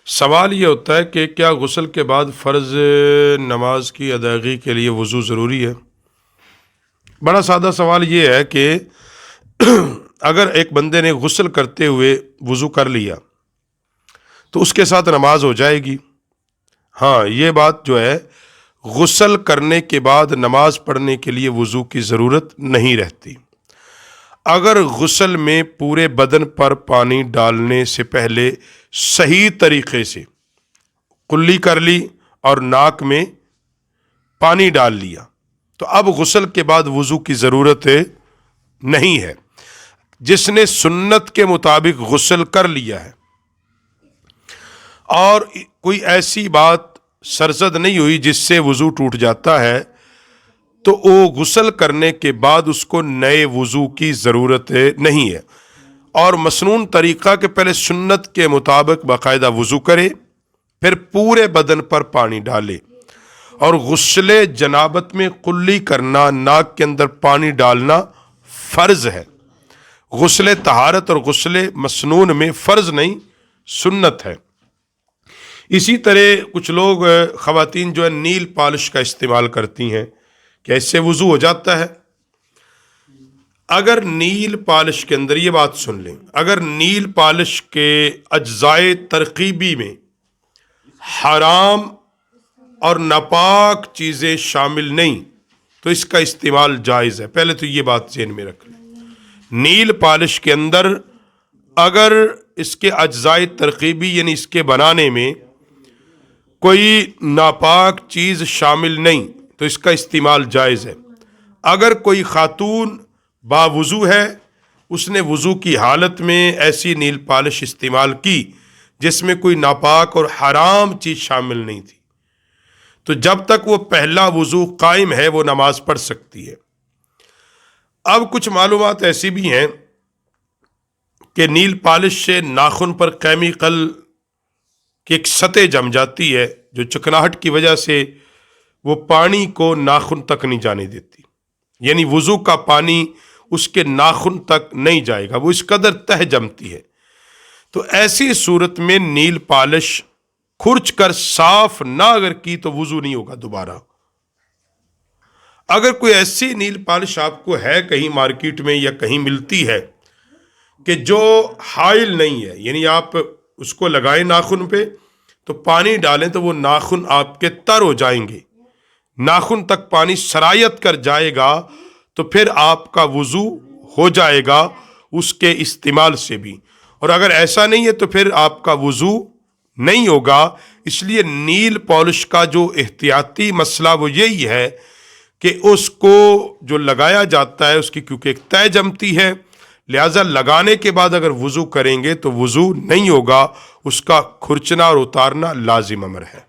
سوال یہ ہوتا ہے کہ کیا غسل کے بعد فرض نماز کی ادائیگی کے لیے وضو ضروری ہے؟ بڑا سادہ سوال یہ ہے کہ اگر ایک بندے نے غسل کرتے ہوئے وضو کر لیا تو اس کے ساتھ نماز ہو جائے گی۔ ہاں، یہ بات جو ہے غسل کرنے کے بعد نماز پڑھنے کے لیے وضو کی ضرورت نہیں رہتی۔ اگر غسل میں پورے بدن پر پانی ڈالنے سے پہلے صحیح طریقے سے کلی کر لی اور ناک میں پانی ڈال لیا تو اب غسل کے بعد وضو کی ضرورت نہیں ہے۔ جس نے سنت کے مطابق غسل کر لیا ہے اور کوئی ایسی بات سرزد نہیں ہوئی جس سے وضو ٹوٹ جاتا ہے تو وہ غسل کرنے کے بعد اس کو نئے وضو کی ضرورت نہیں ہے، اور مسنون طریقہ کہ پہلے سنت کے مطابق باقاعدہ وضو کرے، پھر پورے بدن پر پانی ڈالے، اور غسل جنابت میں قلی کرنا، ناک کے اندر پانی ڈالنا فرض ہے۔ غسل طہارت اور غسل مسنون میں فرض نہیں، سنت ہے۔ اسی طرح کچھ لوگ خواتین جو ہے نیل پالش کا استعمال کرتی ہیں کہ اس سے وضو ہو جاتا ہے۔ اگر نیل پالش کے اندر، یہ بات سن لیں، اگر نیل پالش کے اجزائے ترکیبی میں حرام اور ناپاک چیزیں شامل نہیں تو اس کا استعمال جائز ہے۔ پہلے تو یہ بات ذہن میں رکھ لیں، نیل پالش کے اندر اگر اس کے اجزائے ترکیبی یعنی اس کے بنانے میں کوئی ناپاک چیز شامل نہیں تو اس کا استعمال جائز ہے۔ اگر کوئی خاتون باوضو ہے، اس نے وضو کی حالت میں ایسی نیل پالش استعمال کی جس میں کوئی ناپاک اور حرام چیز شامل نہیں تھی تو جب تک وہ پہلا وضو قائم ہے وہ نماز پڑھ سکتی ہے۔ اب کچھ معلومات ایسی بھی ہیں کہ نیل پالش سے ناخن پر کیمیکل کی ایک سطح جم جاتی ہے جو چکناہٹ کی وجہ سے وہ پانی کو ناخن تک نہیں جانے دیتی، یعنی وضو کا پانی اس کے ناخن تک نہیں جائے گا، وہ اس قدر تہ جمتی ہے۔ تو ایسی صورت میں نیل پالش کھرچ کر صاف نہ اگر کی تو وضو نہیں ہوگا دوبارہ۔ اگر کوئی ایسی نیل پالش آپ کو ہے کہیں مارکیٹ میں یا کہیں ملتی ہے کہ جو حائل نہیں ہے، یعنی آپ اس کو لگائیں ناخن پہ تو پانی ڈالیں تو وہ ناخن آپ کے تر ہو جائیں گے، ناخن تک پانی سرایت کر جائے گا تو پھر آپ کا وضو ہو جائے گا اس کے استعمال سے بھی، اور اگر ایسا نہیں ہے تو پھر آپ کا وضو نہیں ہوگا۔ اس لیے نیل پالش کا جو احتیاطی مسئلہ وہ یہی ہے کہ اس کو جو لگایا جاتا ہے اس کی کیونکہ ایک تہ جمتی ہے، لہذا لگانے کے بعد اگر وضو کریں گے تو وضو نہیں ہوگا، اس کا کھرچنا اور اتارنا لازم امر ہے۔